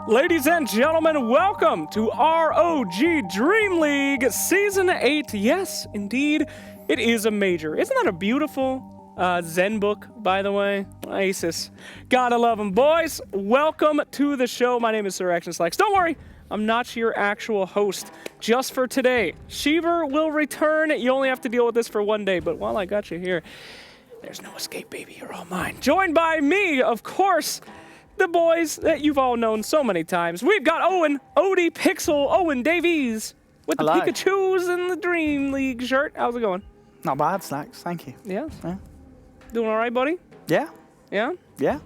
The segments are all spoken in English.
Ladies and gentlemen, welcome to ROG Dream League Season 8. Yes, indeed, it is a major. Isn't that a beautiful Zen book, by the way? Isis. Gotta love them. Boys, welcome to the show. My name is Sir Action Slacks. Don't worry, I'm not your actual host just for today. Sheever will return. You only have to deal with this for one day, but while I got you here, there's no escape, baby. You're all mine. Joined by me, of course, the boys that you've all known so many times. We've got Owen, Odie Pixel, Owen Davies with the Hello. Pikachus and the Dream League shirt. How's it going? Not bad, Slacks. Thank you. Yeah? Yeah. Doing all right, buddy? Yeah. Yeah? Yeah.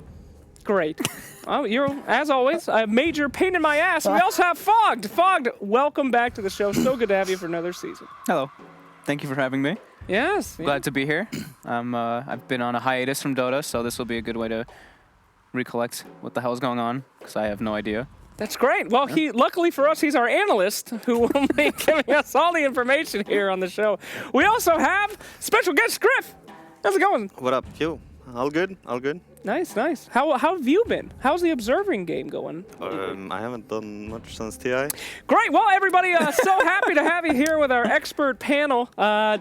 Great. Well, you're, as always, a major pain in my ass. We also have Fogged. Fogged, welcome back to the show. So good to have you for another season. Hello. Thank you for having me. Yes. Yeah. Glad to be here. I've been on a hiatus from Dota, so this will be a good way to recollect what the hell's going on, because I have no idea. That's great. Well, luckily for us, he's our analyst who will be giving us all the information here on the show. We also have special guest Griff. How's it going? What up, Q? All good? All good? Nice, nice. How have you been? How's the observing game going? I haven't done much since TI. Great. Well, everybody, so happy to have you here with our expert panel.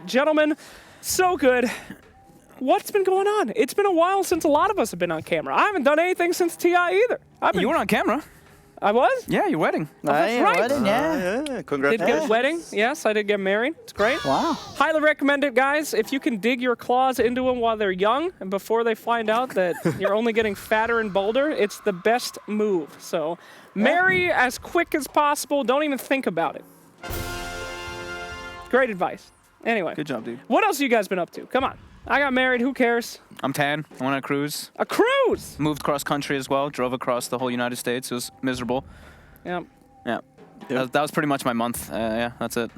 Gentlemen, so good. What's been going on? It's been a while since a lot of us have been on camera. I haven't done anything since TI either. You were on camera. I was? Yeah, your wedding. That's right. Wedding, yeah. Yeah, Did congrats. get a wedding. Yes, I did get married. It's great. Wow. Highly recommend it, guys. If you can dig your claws into them while they're young and before they find out that you're only getting fatter and bolder, it's the best move. So marry as quick as possible. Don't even think about it. Great advice. Anyway. Good job, dude. What else have you guys been up to? Come on. I got married. Who cares? I'm tan. I went on a cruise. A cruise! Moved cross country as well. Drove across the whole United States. It was miserable. Yeah. Yeah. That was pretty much my month. Yeah, that's it.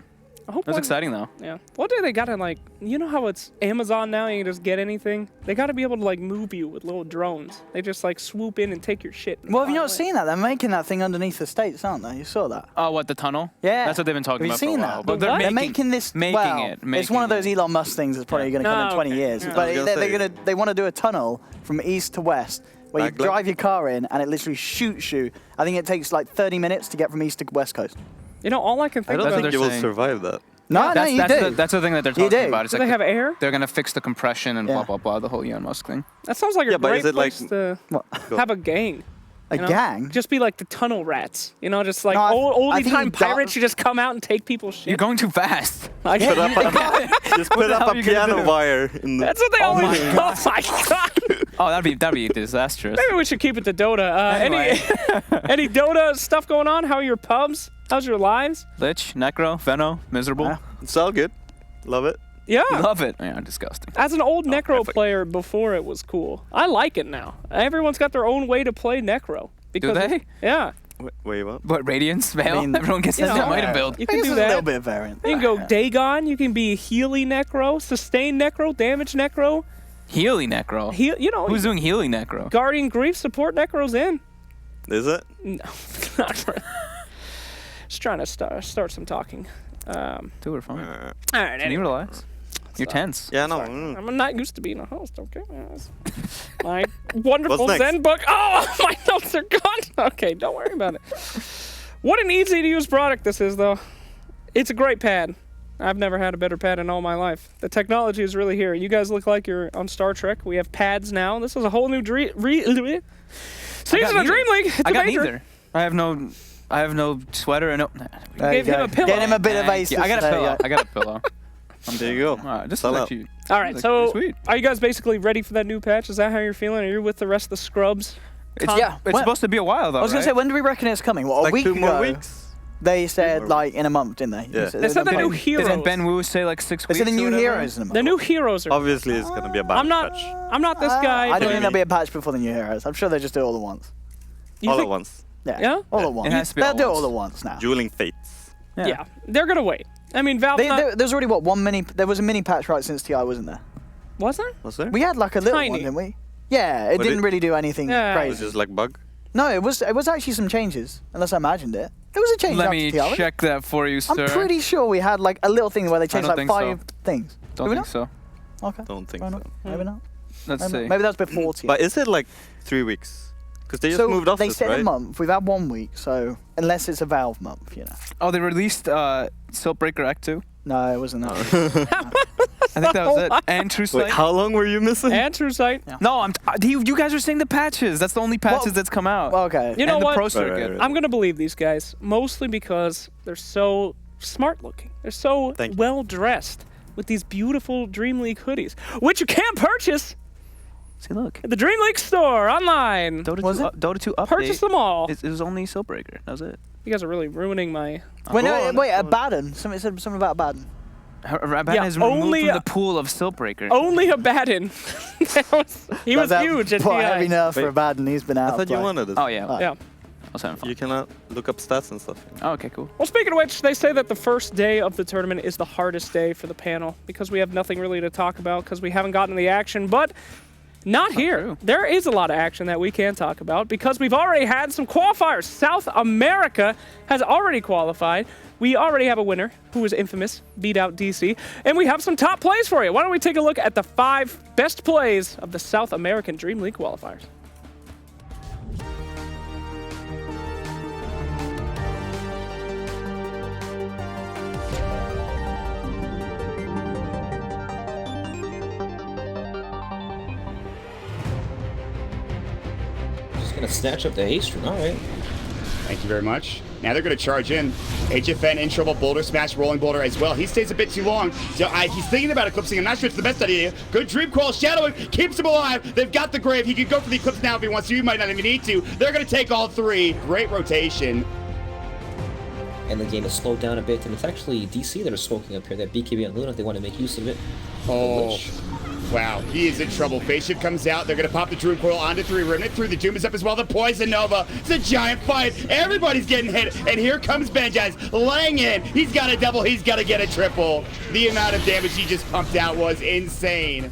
I hope It was one- exciting, though. Yeah. What do they got to, like, you know how it's Amazon now, you can just get anything? They got to be able to, like, move you with little drones. They just, like, swoop in and take your shit. and Well, have you fly not away. seen that? They're making that thing underneath the states, aren't they? You saw that? Oh, what, the tunnel? Yeah. That's what they've been talking Have you about seen for a while. that? But The what? They're making this. It's one of those Elon Musk things that's probably going to come in 20 okay. years. Yeah. But I was gonna they want to do a tunnel from east to west where you Backlit? drive your car in and it literally shoots you. I think it takes like 30 minutes to get from east to west coast. You know, all I can I think don't That's about what think they're you will saying. survive that. No, no, you do. That's the thing that they're You talking do. about. It's do like they have air? they're going to fix the compression and Yeah. blah, blah, blah, the whole Elon Musk thing. That sounds like a Yeah, but great is it like- place to What? have a gang. A you know? gang? Just be like the tunnel rats. You know, just like No, I oldie think time you don't- pirates. You just come out and take people's shit. You're going too fast. Like, Put up just put the up hell a are you gonna piano do? wire in the... that's what they Oh always. my Oh my god. Oh, that'd be disastrous. Maybe we should keep it to Dota. Anyway. Any Dota stuff going on? How are your pubs? How's your lives? Lich, Necro, Veno, miserable. Yeah. It's all good. Love it. Yeah. Love it. Yeah, disgusting. As an old Necro perfect. player before it was cool. I like it now. Everyone's got their own way to play Necro. Because they? Yeah. Wait, what? What, Radiance, Veil? mean, Everyone gets you their know, item build. You I can guess do there's a that. little bit of variant. You can go Dagon. You can be Healy Necro, Sustain Necro, Damage Necro. Healy Necro. You know, Who's doing Healy Necro? Guardian Grief support Necro's in. Is it? No, not really. Just trying to start some talking. Dude, we're fine. All right, Can you anyway. relax? You're tense. Yeah, no. I'm not used to being a host, okay? Yes. My wonderful What's next? Zen book. Oh, my notes are gone. Okay, don't worry about it. What an easy to use product this is, though. It's a great pad. I've never had a better pad in all my life. The technology is really here. You guys look like you're on Star Trek. We have pads now. This is a whole new season of Dream League. It's I a got major. neither. I have no sweater and no. There Gave you him go. a pillow. Get him a bit of ace. Yeah, I got a There you pillow. go. I got a pillow. There you go. All right, this is Sell like out. you. All right, Like, so sweet. are you guys basically ready for that new patch? Is that how you're feeling? Are you with the rest of the scrubs? Yeah. It's When- supposed to be a while though. I was going to say, when do we reckon it's coming? What, a Like week 2 ago? more weeks? They said more like in a month, didn't they? Yeah. They said the new heroes. Didn't Ben Wu say like 6 They weeks? said the or new whatever? heroes in a month. The new heroes are. Obviously, it's going to be a bad I'm not. patch. I'm not this guy. I but don't think there'll be a patch before the new heroes. I'm sure they'll just do it all at once. you All think- at once. Yeah? All at once. has to be They'll all do it at once. all at once now. Dueling Fates. Yeah, they're gonna wait. I mean, Valve. There's already what there was a mini patch right since TI, wasn't there? Was there? Was there? We had like a little Tiny. one, didn't we? Yeah, it But didn't it- really do anything Yeah. It was crazy. just like bug. No, it was actually some changes, unless I imagined it. There was a change Let after me TI. wasn't check that for you, I'm sir. pretty sure we had like a little thing where they changed don't like think so. 5 things. Don't Do we think so. not? Okay. Don't think Why so. not? Maybe not. Let's see. Maybe that's before TI. But is it like 3 weeks? Because they just So moved off they this, said right? a month. We've had 1 week, so unless it's a Valve month, you know. Oh, they released Siltbreaker Act 2. No, it wasn't that. I think that was it. And True Sight. Wait, how long were you missing? And True Sight. Yeah. No, you guys are saying the patches. That's the only patches that's come out. Well, okay. You know and the what? Pro Right, Circuit. right. I'm going to believe these guys, mostly because they're so smart looking. They're so Thank you. well dressed with these beautiful Dream League hoodies, which you can purchase See, look. at the Dream League store online. Dota 2, Was it? Dota 2 update. Purchase them all. It was only Siltbreaker. That was it. You guys are really ruining my... Wait, Go no, on, wait, go a on. Baden. Somebody said something about Baden. Rabat Yeah, is removed only from the pool of Siltbreaker. Only Abaddon. He was That's huge at quite heavy TI. nerf for Wait. a Baden. He's been I out. thought you wanted it. Oh, yeah. Oh. Yeah. I was having fun. You cannot look up stats and stuff. Oh, okay, cool. Well, speaking of which, they say that the first day of the tournament is the hardest day for the panel because we have nothing really to talk about because we haven't gotten the action, but not here. true. There is a lot of action that we can talk about because we've already had some qualifiers. South America has already qualified. We already have a winner who is infamous, beat out DC, and we have some top plays for you. Why don't we take a look at the 5 best plays of the South American Dream League qualifiers? Just gonna snatch up the ace string. All right. Thank you very much. Now they're going to charge in. HFN in trouble. Boulder smash, rolling boulder as well. He stays a bit too long. So he's thinking about eclipsing. I'm not sure it's the best idea. Good dream call. Shadowing keeps him alive. They've got the grave. He could go for the eclipse now if he wants to. He might not even need to. They're going to take all 3. Great rotation. And the game is slowed down a bit, and it's actually DC that are smoking up here. That BKB and Luna, if they want to make use of it. Oh, Lich. wow. He is in trouble. Face shift comes out. They're going to pop the Druid Coil onto 3. Remnant through. The Doom is up as well. The Poison Nova. It's a giant fight. Everybody's getting hit. And here comes Benjaz laying in. He's got a double. He's got to get a triple. The amount of damage he just pumped out was insane.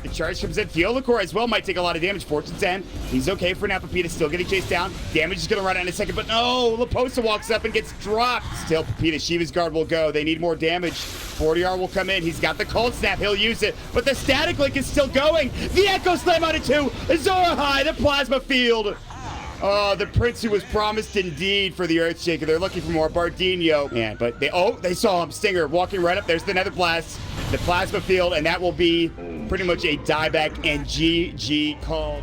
The charge comes in. Theolacor as well might take a lot of damage. Fortune's end. He's okay for now. Pepita still getting chased down. Damage is going to run out in a second, but no! Laposa walks up and gets dropped. Still, Pepita, Shiva's guard will go. They need more damage. 40R will come in. He's got the cold snap. He'll use it, but the static link is still going. The Echo Slam out of 2. Azora High, the plasma field. Oh, the prince who was promised indeed for the Earthshaker. They're looking for more. Bardino. Man, but they saw him. Stinger walking right up. There's the Nether Blast, the plasma field, and that will be pretty much a dieback and GG called.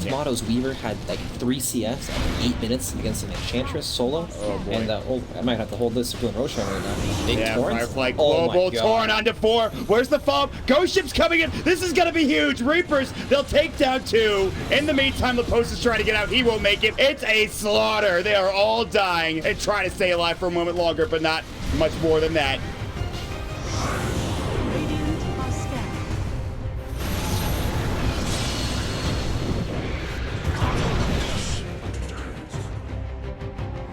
Tomato's Weaver had like 3 CS at 8 minutes against an Enchantress solo. Oh, boy. And I might have to hold this if doing Roshan right now. Big Yeah, torrent. Firefly Oh my Global, God. torn onto 4. Where's the foam? Ghost ship's coming in. This is going to be huge. Reapers, they'll take down 2. In the meantime, Lapos is trying to get out. He won't make it. It's a slaughter. They are all dying and trying to stay alive for a moment longer, but not much more than that.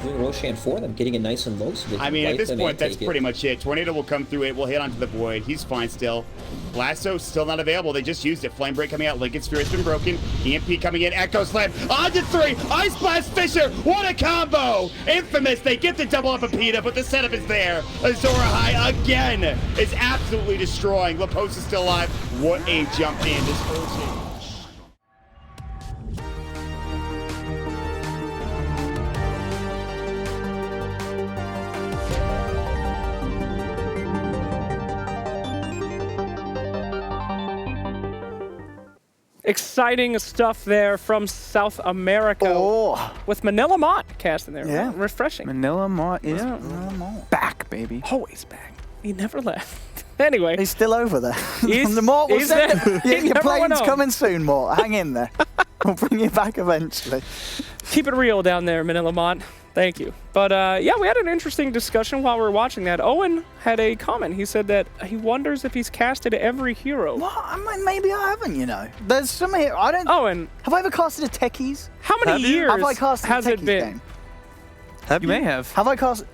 Doing Roshan for them, getting it nice and low so they can I mean, at wipe this them point, and that's take pretty it. much it. Tornado will come through it. Will hit onto the Void. He's fine still. Blasto still not available. They just used it. Flame Break coming out. Lincoln Sphere has been broken. EMP coming in. Echo Slam onto 3. Ice Blast Fisher. What a combo. Infamous. They get the double up Pepita, but the setup is there. Azora High again is absolutely destroying. Lapos is still alive. What a jump in. This Earthshaker. Exciting stuff there from South America Oh, with Manila Mott casting there. Yeah. Refreshing. Manila Mott is back, baby. Always back. He never left. Anyway. he's still over there. He's- the Mort will he's send there. him. He Your never went plane's home. coming soon, Mort. Hang in there. We'll bring you back eventually. Keep it real down there, Manila Mott. Thank you. But yeah, we had an interesting discussion while we were watching that. Owen had a comment. He said that he wonders if he's casted every hero. What? I mean, maybe I haven't, you know. There's some here. I don't. Owen, Have I ever casted a Techies? how many Have you? years Have I casted has a it Techies been? game? Have You may have. Have I casted?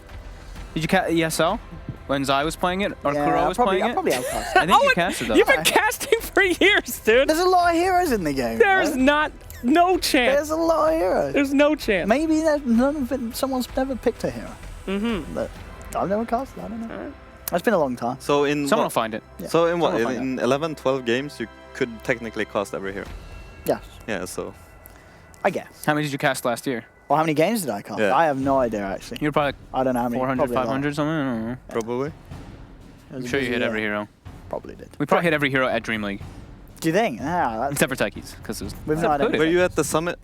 Did you cast ESL when Zai was playing it or Kuro was I playing it? probably have casted. I think you Owen, casted though. You've been casting for years, dude. There's a lot of heroes in the game. There's right? no chance. There's a lot of heroes. There's no chance. Maybe none of it, someone's never picked a hero. Mm-hmm. But I've never casted. I don't know. It's been a long time. So in Someone will what? find it. Yeah. So in what? Someone will find In 11, 12 games, you could technically cast every hero. Yeah, Yeah. So I guess. How many did you cast last year? Well, how many games did I cast? Yeah. I have no idea, actually. You're probably I don't know how many. 400, Probably a lot. 500, something? I don't know. probably. It was I'm a sure you busy hit year. every hero. Probably did. We probably hit every hero at DreamLeague, Do you think? Yeah, that's except for Techies, because it was We've no idea. Were you at the summit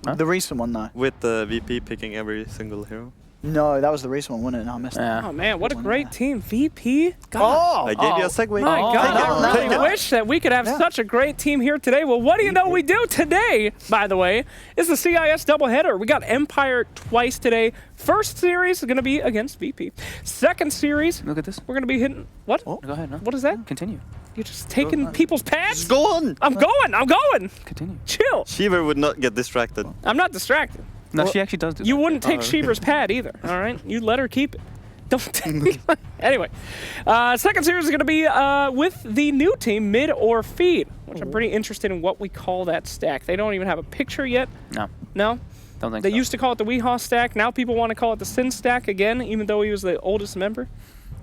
Huh? the recent one, though. with the VP picking every single hero? No, that was the recent one, wasn't it? No, I missed it. Oh man, what a One great there. team. VP. God. Oh! I gave you a segue. My Oh, God, take it, I take really it. wish that we could have Yeah. such a great team here today. Well, what do you know we do today, by the way, is the CIS doubleheader. We got Empire twice today. First series is going to be against VP. Second series, Look at this. we're going to be hitting... What? Go ahead. No. What is that? Continue. You're just taking people's pads? Just go on. I'm going. Continue. Chill. Shiver would not get distracted. I'm not distracted. No, Well, she actually does do You that. wouldn't take Sheever's pad either, all right? You let her keep it. Don't take Anyway, second series is going to be with the new team, Mid or Feed, which I'm pretty interested in what we call that stack. They don't even have a picture yet. No, No? don't think They so. used to call it the Weehaw stack. Now people want to call it the Sin stack again, even though he was the oldest member.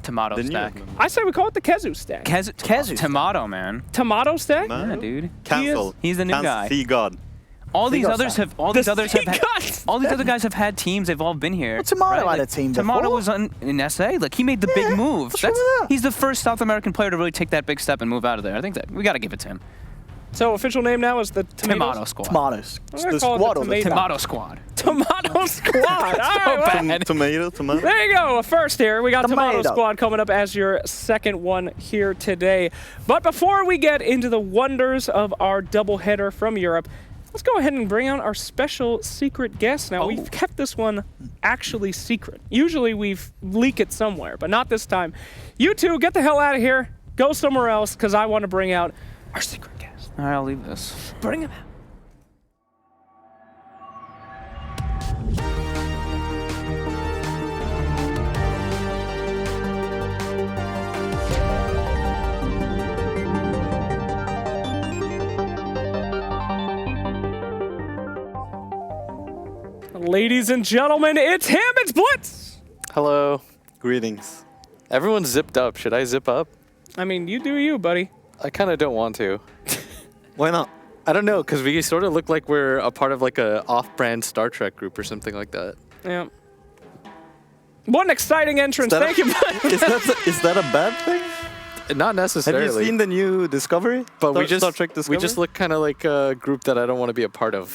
Tomato The new stack. member. I say we call it the Kezu stack. Kezu. Tomato, man. Tomato stack? Man. Yeah, dude. Cancel. He's the new Cancel. guy. See God. All these Seagull others stack. have. All The these others have. Had, Seagull all these other guys have had teams. They've all been here. Well, Tomato right? had a team Tomato before. was in SA. Like he made the Yeah, big move. what's wrong with that? He's the first South American player to really take that big step and move out of there. I think that we got to give it to him. So official name now is the Tomato Squad. Tomatoes. I'm gonna The call it squad the or the tomato. Tomato Squad. Tomato Squad. All right, well, bad. Tomato. Tomato. there you go. First here, we got Tomato Tomato. Squad coming up as your second one here today. But before we get into the wonders of our doubleheader from Europe, let's go ahead and bring on our special secret guest. Now, we've kept this one actually secret. Usually we've leaked it somewhere, but not this time. You two, get the hell out of here. Go somewhere else, because I want to bring out our secret guest. All right, I'll leave this. Bring him out. Ladies and gentlemen, it's him, it's Blitz! Hello. Greetings. Everyone's zipped up. Should I zip up? I mean, you do you, buddy. I kind of don't want to. Why not? I don't know, because we sort of look like we're a part of like a off-brand Star Trek group or something like that. Yeah. What an exciting entrance. Is that Thank you, buddy. Is that a bad thing? Not Have necessarily. you seen the new Discovery? but Star Trek Discovery? we just look kind of like a group that I don't want to be a part of.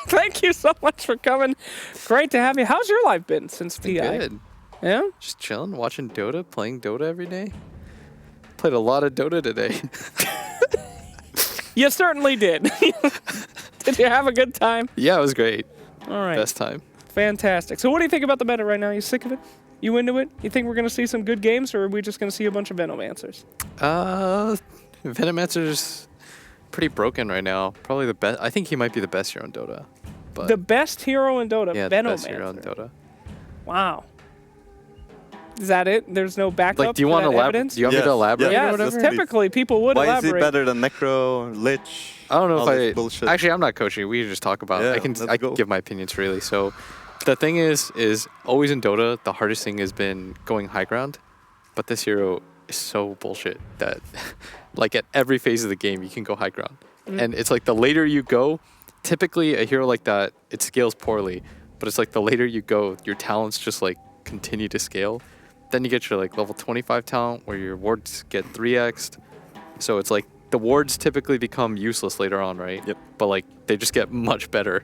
Thank you so much for coming. Great to have you. How's your life been since TI? Good. Yeah? Just chilling, watching Dota, playing Dota every day. Played a lot of Dota today. You certainly did. Did you have a good time? Yeah, it was great. All right. Best time. Fantastic. So what do you think about the meta right now? You sick of it? You into it? You think we're going to see some good games, or are we just going to see a bunch of Venomancers? Venomancer's pretty broken right now. Probably the best. I think he might be the best hero in Dota. But The best hero in Dota, yeah, the best Venomancer. hero in Dota. Wow. Is that it? There's no backup Like, do you to want to that elaborate? evidence? Do you want me Yes, to elaborate yeah. or Yes, whatever? Please. typically people would Why elaborate. is he better than Necro, Lich? I don't know all if this I bullshit? actually I'm not coaching. We can just talk about. Yeah, I can let's go. give my opinions freely. So, the thing is always in Dota the hardest thing has been going high ground, but this hero is so bullshit that like at every phase of the game you can go high ground, and it's like the later you go, typically a hero like that it scales poorly, but it's like the later you go your talents just like continue to scale. Then you get your like level 25 talent where your wards get 3x'd. So it's like the wards typically become useless later on, right? Yep. But like they just get much better.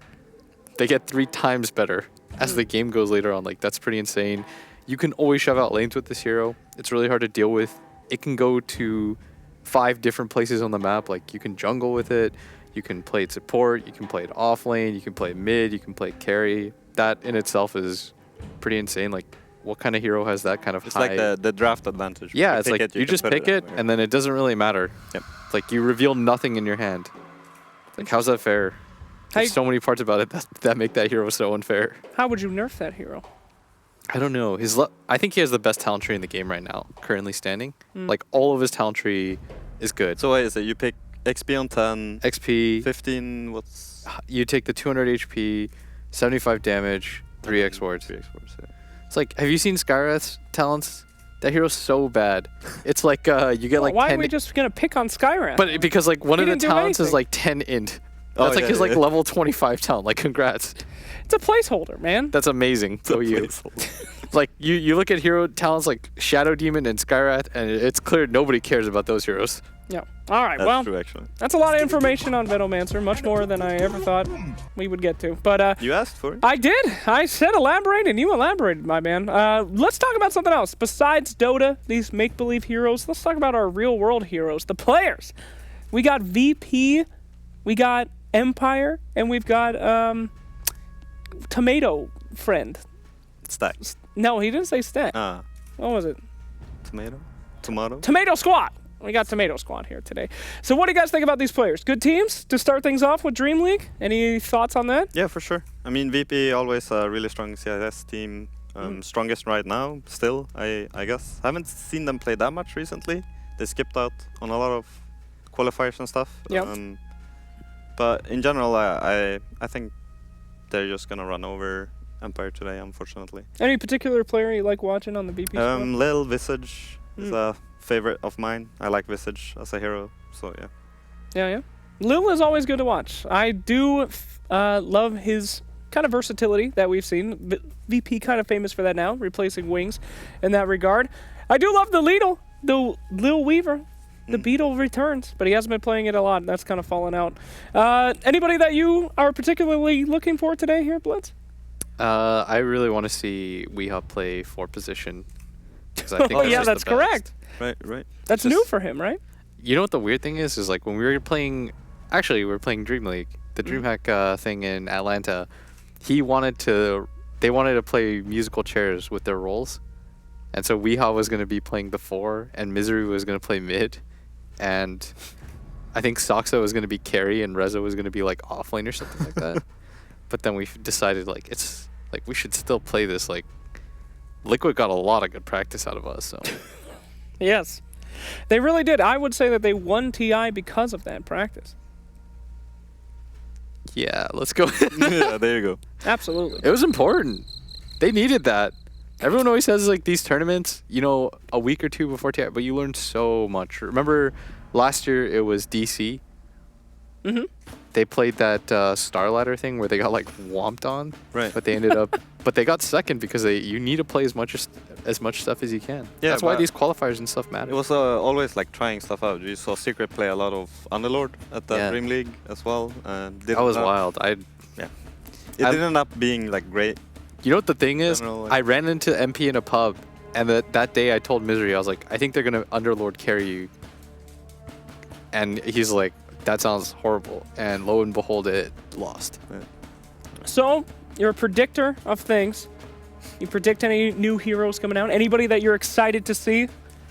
They get 3 times better as the game goes later on. Like that's pretty insane. You can always shove out lanes with this hero. It's really hard to deal with. It can go to 5 different places on the map. Like you can jungle with it. You can play it support. You can play it off lane. You can play it mid. You can play it carry. That in itself is pretty insane. Like what kind of hero has that kind of It's high... like the draft advantage. Yeah, You it's pick like you can just put pick it, anywhere. and then it doesn't really matter. Yep. It's like you reveal nothing in your hand. Like, how's that fair? There's so many parts about it that make that hero so unfair. How would you nerf that hero? I don't know. I think he has the best talent tree in the game right now, currently standing. Like, all of his talent tree is good. So what is it? You pick XP on 10, XP, 15, what's... you take the 200 HP, 75 damage, 3x wards. 3x wards, yeah. It's like, have you seen Skywrath's talents? That hero's so bad. It's like you get like Why 10. are we just gonna pick on Skyrim? But because like one He of the didn't do talents is anything. like 10 int. Oh, That's like yeah, his like yeah. level 25 talent. Like congrats. it's a placeholder, man. That's amazing. Go you. Like you look at hero talents like Shadow Demon and Skywrath, and it's clear nobody cares about those heroes. Yeah. All right. That's well, true, actually. that's a lot of information on Venomancer, much more than I ever thought we would get to. But You asked for it? I did. I said elaborate, and you elaborated, my man. Let's talk about something else. Besides Dota, these make-believe heroes, let's talk about our real-world heroes, the players. We got VP, we got Empire, and we've got Tomato Friend. Stack. No, he didn't say Stack. Ah, What was it? tomato? Tomato? Tomato Squad. We got Tomato Squad here today. So what do you guys think about these players? Good teams to start things off with DreamLeague? Any thoughts on that? Yeah, for sure. I mean, VP always a really strong CIS team. Strongest right now, still, I guess. Haven't seen them play that much recently. They skipped out on a lot of qualifiers and stuff. Yep. But in general, I think they're just gonna run over Empire today, unfortunately. Any particular player you like watching on the VP squad? Lil Visage is a favorite of mine. I like Visage as a hero, so yeah. Yeah. Lil is always good to watch. I do love his kind of versatility that we've seen. VP kind of famous for that now, replacing Wings in that regard. I do love the Lil Weaver. The Beetle returns, but he hasn't been playing it a lot. That's kind of fallen out. Anybody that you are particularly looking for today here, Blitz? I really want to see Weeha play 4 position. 'cause I think Oh, yeah, just that's the best. correct. Right. That's Just- new for him, right? You know what the weird thing is like when we were playing, actually we were playing DreamLeague, the DreamHack thing in Atlanta. They wanted to play musical chairs with their roles, and so Weeha was going to be playing the 4, and Misery was going to play mid, and I think Soxa was going to be carry, and Reza was going to be like off lane or something like that. But then we decided like it's like we should still play this. Like Liquid got a lot of good practice out of us, so. Yes. They really did. I would say that they won TI because of that practice. Yeah, let's go. Yeah, there you go. Absolutely. It was important. They needed that. Everyone always says like these tournaments, you know, a week or two before TI, but you learn so much. Remember last year it was DC? Mm-hmm. They played that Star Ladder thing where they got like whomped on. Right. But they ended up, but they got second because you need to play as much stuff as you can. Yeah, That's why but these qualifiers and stuff matter. It was always like trying stuff out. You saw Secret play a lot of Underlord at the Yeah. DreamLeague as well. And That was wild. It didn't end up being like great. You know what the thing is? General, like- I ran into MP in a pub, and that day I told Misery, I was like, I think they're gonna Underlord carry you. And he's like, that sounds horrible. And lo and behold, it lost. So, you're a predictor of things. You predict any new heroes coming out? Anybody that you're excited to see?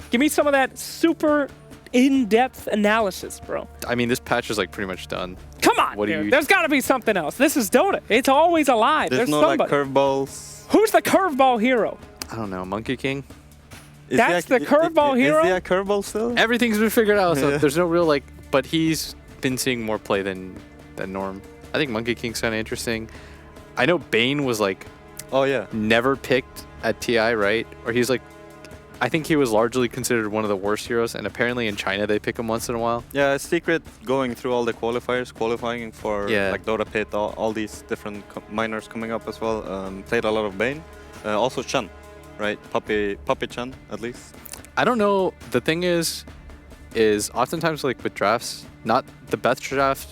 Give me some of that super in-depth analysis, bro. I mean, this patch is like pretty much done. Come on, What do dude. you- There's got to be something else. This is Dota. It's always alive. There's There's no somebody. like curveballs. Who's the curveball hero? I don't know, Monkey King. Is That's he the curveball hero? Is he a curveball still? Everything's been figured out, so Yeah. there's no real like. But he's been seeing more play than Norm. I think Monkey King's kind of interesting. I know Bane was like Oh yeah. never picked at TI, right? Or he's like, I think he was largely considered one of the worst heroes, and apparently in China they pick him once in a while. Yeah, Secret going through all the qualifiers, qualifying for Yeah. like Dota Pit, all these different minors coming up as well. Played a lot of Bane. Also Chen, right? Puppy Chen, at least. I don't know. The thing is oftentimes like with drafts, not the best draft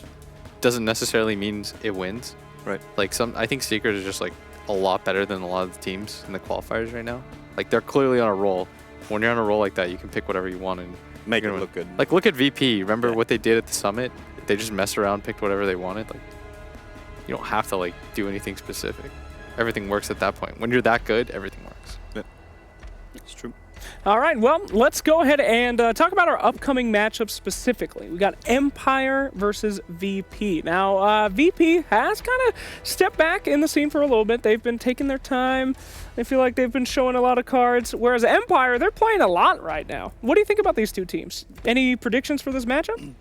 doesn't necessarily mean it wins. Right. Like I think Secret is just like a lot better than a lot of the teams in the qualifiers right now. Like they're clearly on a roll. When you're on a roll like that, you can pick whatever you want and Make you're it gonna look good. Like look at VP. Remember Yeah. what they did at the summit? They just messed around, picked whatever they wanted. Like you don't have to like do anything specific. Everything works at that point. When you're that good, everything works. It's true. All right, well, let's go ahead and talk about our upcoming matchups specifically. We got Empire versus VP. Now, VP has kind of stepped back in the scene for a little bit. They've been taking their time. I feel like they've been showing a lot of cards, whereas Empire, they're playing a lot right now. What do you think about these two teams? Any predictions for this matchup?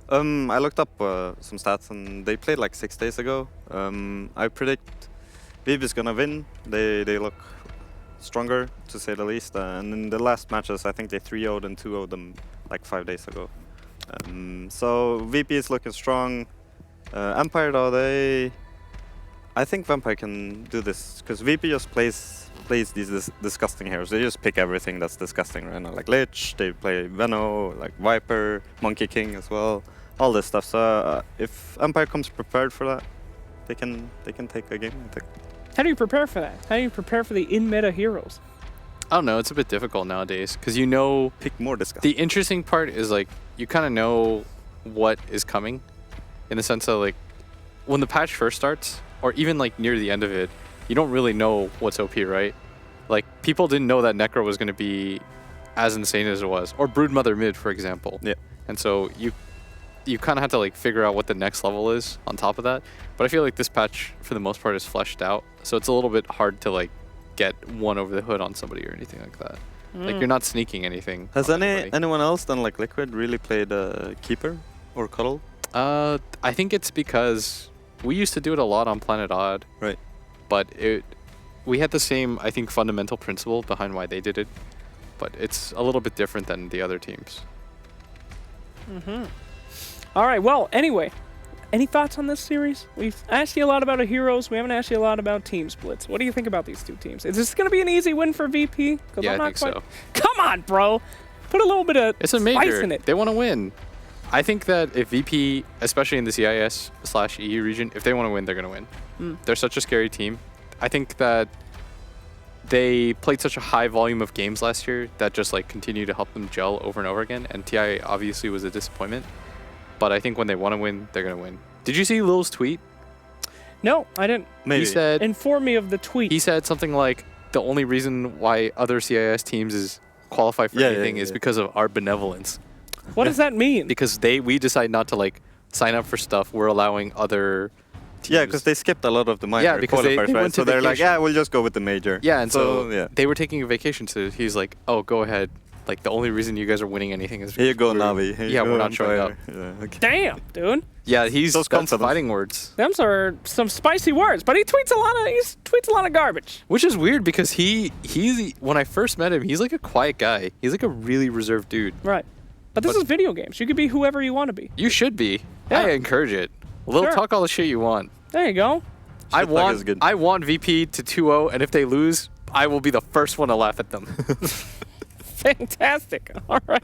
I looked up some stats and they played like 6 days ago. I predict Viv is gonna win. They look stronger, to say the least. And in the last matches, I think they 3-0'd and 2-0'd them like 5 days ago. So VP is looking strong. Empire, though, I think Vampire can do this, because VP just plays these disgusting heroes. They just pick everything that's disgusting right now, like Lich, they play Veno, like Viper, Monkey King as well, all this stuff. So if Empire comes prepared for that, they can take a game, I think. How do you prepare for that? How do you prepare for the in-meta heroes? I don't know. It's a bit difficult nowadays because you know. Pick more disgusting. The interesting part is like you kind of know what is coming, in the sense that like when the patch first starts, or even like near the end of it, you don't really know what's OP, right? Like people didn't know that Necro was going to be as insane as it was, or Broodmother mid, for example. Yeah. And so you kind of have to like figure out what the next level is on top of that. But I feel like this patch, for the most part, is fleshed out, so it's a little bit hard to like get one over the hood on somebody or anything like that. Like you're not sneaking anything. Has on anybody. anyone else than like Liquid really played Keeper or Cuddle? I think it's because we used to do it a lot on Planet Odd. Right. Mm-hmm. But we had the same, I think, fundamental principle behind why they did it. But it's a little bit different than the other teams. All right, well, anyway, any thoughts on this series? We've asked you a lot about the heroes. We haven't asked you a lot about team splits. What do you think about these two teams? Is this going to be an easy win for VP? Yeah, I think so. Come on, bro. Put a little bit of It's a spice major. in it. They want to win. I think that if VP, especially in the CIS/EU region, if they want to win, they're going to win. They're such a scary team. I think that they played such a high volume of games last year that just like continue to help them gel over and over again. And TI obviously was a disappointment. But I think when they want to win, they're going to win. Did you see Lil's tweet? No, I didn't. Maybe. He said Inform me of the tweet. he said something like the only reason why other CIS teams is qualify for anything is because of our benevolence. What does that mean? Because we decide not to like sign up for stuff. We're allowing other teams. Yeah, because they skipped a lot of the minor because they qualifiers, right? went to So they're like, vacation. yeah, we'll just go with the major. Yeah, and so yeah. they were taking a vacation. So he's like, oh, go ahead. Like the only reason you guys are winning anything is Here you go, we're- Navi. Here you yeah, go, we're not showing up. Empire. Yeah, okay. Damn, dude. Yeah, Those that's confidence. fighting words. Them's are some spicy words, but he tweets a lot of garbage. Which is weird because he's when I first met him, he's like a quiet guy. He's like a really reserved dude. Right. But this is video games. You could be whoever you want to be. You should be. Yeah. I encourage it. Lil, Sure. talk all the shit you want. There you go. I Shit talk is good. want VP to 2-0, and if they lose, I will be the first one to laugh at them. Fantastic. All right.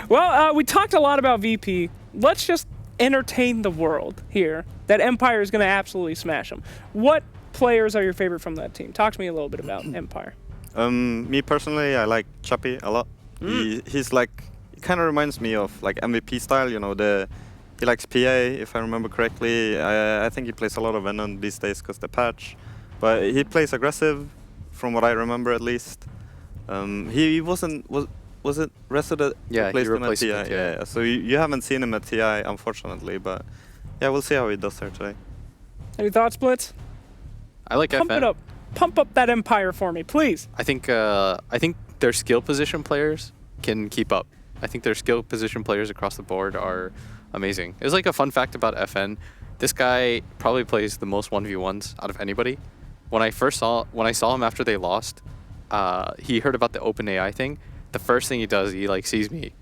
Well, we talked a lot about VP. Let's just entertain the world here that Empire is going to absolutely smash them. What players are your favorite from that team? Talk to me a little bit about Empire. Me personally, I like Chappie a lot. He's like, he kind of reminds me of like MVP style, you know, he likes PA, if I remember correctly. I think he plays a lot of Venom these days because the patch. But he plays aggressive, from what I remember at least. He wasn't, was it Resident? Yeah, he replaced him him at at TI. TI. Yeah, so you haven't seen him at TI, unfortunately. But yeah, we'll see how he does there today. Any thoughts, Blitz? I like Pump FN. it up. Pump up that Empire for me, please. I think their skill position players can keep up. I think their skill position players across the board are amazing. It's like a fun fact about FN. This guy probably plays the most 1v1s out of anybody. When I saw him after they lost, he heard about the OpenAI thing. The first thing he does, he like sees me,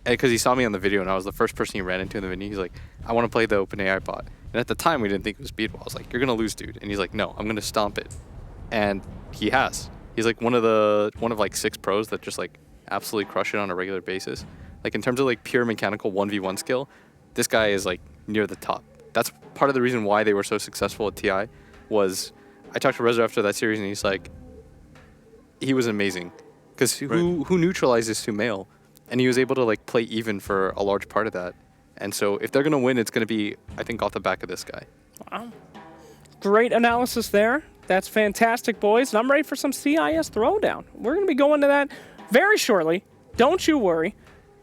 because he saw me on the video and I was the first person he ran into in the video. He's like, I want to play the OpenAI bot. And at the time we didn't think it was beatable. I was like, you're gonna lose, dude. And he's like, no, I'm gonna stomp it. And he has. He's like one of like 6 pros that just like absolutely crush it on a regular basis. Like in terms of like pure mechanical 1v1 skill, this guy is like near the top. That's part of the reason why they were so successful at TI. Was I talked to Reza after that series and he's like, he was amazing, because who neutralizes Sumail, and he was able to like play even for a large part of that. And so if they're gonna win, it's gonna be, I think, off the back of this guy. Wow. Great analysis there. That's fantastic, boys. And I'm ready for some CIS throwdown. We're going to be going to that very shortly. Don't you worry.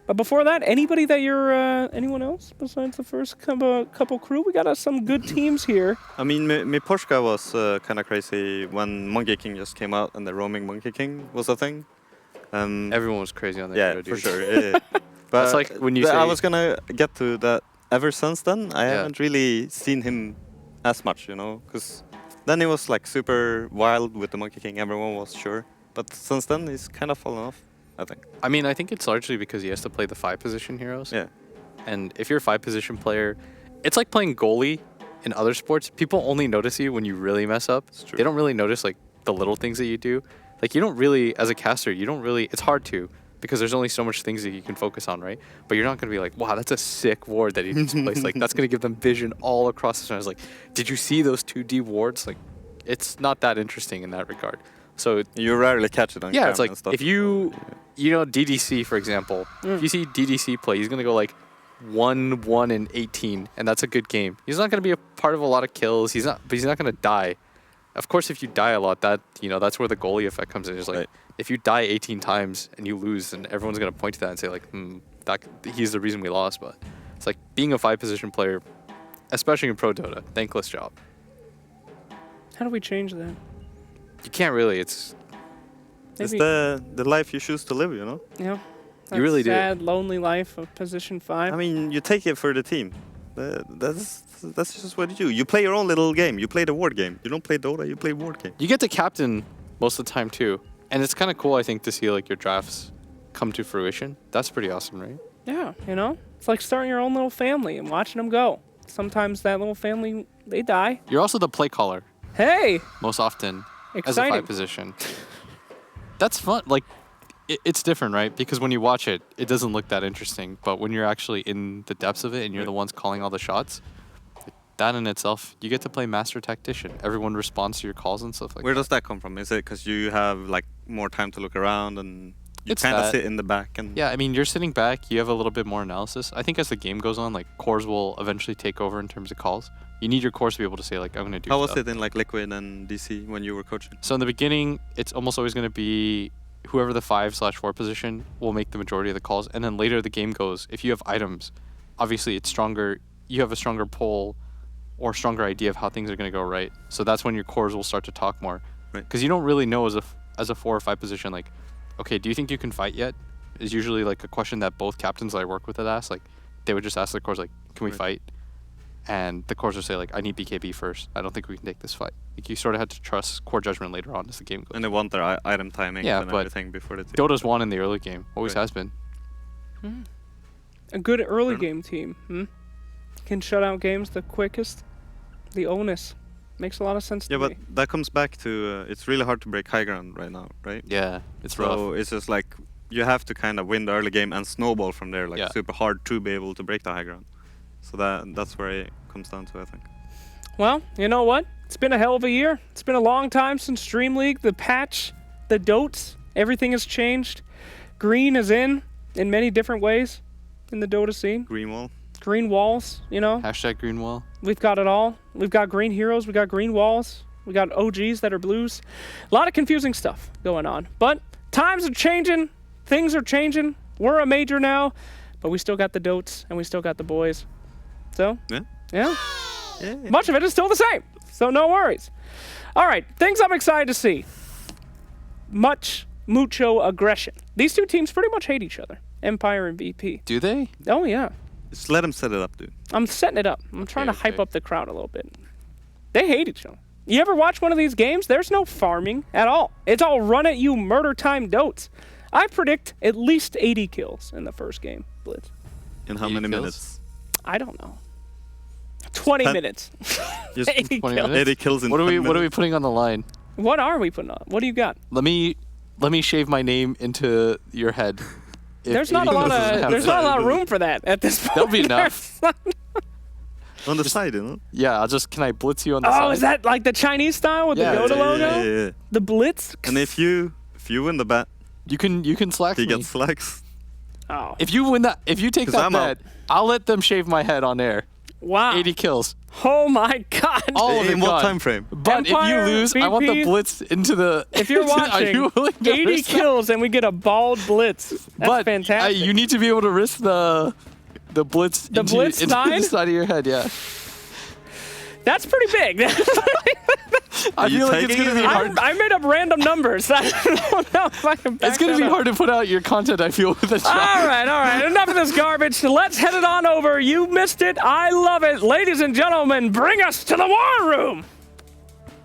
But before that, anybody that you're, anyone else besides the first couple crew? We got some good teams here. I mean, me Porshka was kind of crazy when Monkey King just came out and the roaming Monkey King was a thing. Everyone was crazy on that Yeah, video, for dude. sure. Yeah. But That's like when you say... I was gonna get to that. Ever since then, I haven't really seen him as much, you know, because then he was like super wild with the Monkey King. Everyone was sure. But since then, he's kind of fallen off, I think. I mean, I think it's largely because he has to play the 5-position heroes. Yeah. And if you're a 5-position player, it's like playing goalie in other sports. People only notice you when you really mess up. It's true. They don't really notice like the little things that you do. Like you don't really, as a caster, you don't really, it's hard to, because there's only so much things that you can focus on, right? But you're not going to be like, wow, that's a sick ward that he just placed. Like that's going to give them vision all across the center. I was like, did you see those 2D wards? Like it's not that interesting in that regard. So You rarely catch it on yeah, camera it's like and stuff. if you know DDC for example, if you see DDC play, he's gonna go like 1-1 and 18, and that's a good game. He's not gonna be a part of a lot of kills. He's not gonna die. Of course, if you die a lot, that's where the goalie effect comes in. It's like Right. if you die 18 times and you lose, then everyone's gonna point to that and say like, that he's the reason we lost. But it's like being a 5-position player, especially in Pro Dota, thankless job. How do we change that? You can't really. It's It's Maybe, the life you choose to live, you know? yeah. You really do. Sad, lonely life of position 5. I mean, you take it for the team. That's just what you do. You play your own little game. You play the ward game. You don't play Dota, you play ward game. you get to captain most of the time too, and it's kind of cool. I think to see like your drafts come to fruition. That's pretty awesome, right? Yeah, it's like starting your own little family and watching them go. Sometimes that little family, they die. You're also the play caller Hey, most often as a exciting. 5-position. That's fun. Like it's different, right? Because when you watch it, it doesn't look that interesting. But when you're actually in the depths of it and you're the ones calling all the shots, that in itself, you get to play master tactician. Everyone responds to your calls and stuff like Where that. does that come from? Is it because you have like more time to look around and you It's kind of that. sit in the back and Yeah, I mean, you're sitting back. You have a little bit more analysis. I think as the game goes on, like cores will eventually take over in terms of calls. You need your cores to be able to say like, I'm going to do How was stuff. it in like Liquid and DC when you were coaching? So in the beginning, it's almost always going to be whoever the 5/4 position will make the majority of the calls. And then later the game goes, if you have items, obviously it's stronger. You have a stronger pull or stronger idea of how things are going to go right. So that's when your cores will start to talk more. Right. Because you don't really know as a 4 or 5 position, like, okay, do you think you can fight yet? Is usually like a question that both captains that I work with had asked. Like, they would just ask the cores, like, can we fight? And the cores would say, like, I need BKB first. I don't think we can take this fight. Like, you sort of had to trust core judgment later on as the game goes. And they want their item timing Yeah, and but everything before the team. Dota's won in the early game. Always Right. has been. A good early Fair enough. game team. Can shut out games the quickest. The onus. Makes a lot of sense Yeah, to but me. that comes back to it's really hard to break high ground right now, right? Yeah, it's rough. So it's just like you have to kind of win the early game and snowball from there, like Yeah. super hard to be able to break the high ground. So that's where it comes down to, I think. Well, you know what? It's been a hell of a year. It's been a long time since DreamLeague. The patch, the dotes, everything has changed. Green is in many different ways in the Dota scene. Green wall. Green walls, Hashtag Greenwall. We've got it all. We've got green heroes. We got green walls. We got OGs that are blues. A lot of confusing stuff going on. But times are changing. Things are changing. We're a major now, but we still got the dotes and we still got the boys. So, Yeah. yeah. Much of it is still the same. So no worries. All right, things I'm excited to see. Mucho aggression. These two teams pretty much hate each other. Empire and VP. Do they? Oh, yeah. Just let them set it up, dude. I'm setting it up. I'm trying to hype okay. up the crowd a little bit. They hate each other. You ever watch one of these games? There's no farming at all. It's all run at you, murder time dotes. I predict at least 80 kills in the first game, Blitz. In how 80 many kills? minutes? I don't know. 20 Ten- minutes. Just 80 20 kills. minutes? 80 kills in What are 10 we minutes. putting on the line? What are we putting on? What do you got? Let me shave my name into your head. if There's not 80 a lot kills doesn't of happen. there's not a lot of room for that at this point. That'll be enough. On the side, you know? Yeah, can I blitz you on the side? Oh, is that like the Chinese style with Yeah, the Dota yeah, logo? Yeah. The Blitz? And if you win the bet, You can slack he me. gets slacks. Oh, If you win that, if you take 'Cause that I'm out. bet, I'll let them shave my head on air. wow. 80 kills. Oh my God. All of it In what gone. time frame? But Empire, if you lose, I want the VP, blitz into the. If you're Are watching, you willing to 80 risk that? kills and we get a bald Blitz. That's But fantastic. you need to be able to risk the blitz The into, blitz into the side? side of your head. Yeah. That's pretty big. I you feel like it's taking gonna it be or hard. I made up random numbers. I don't know if I can back It's gonna that be up. hard to put out your content. I feel with a shot. All right. Enough of this garbage. Let's head it on over. You missed it. I love it. Ladies and gentlemen, bring us to the war room.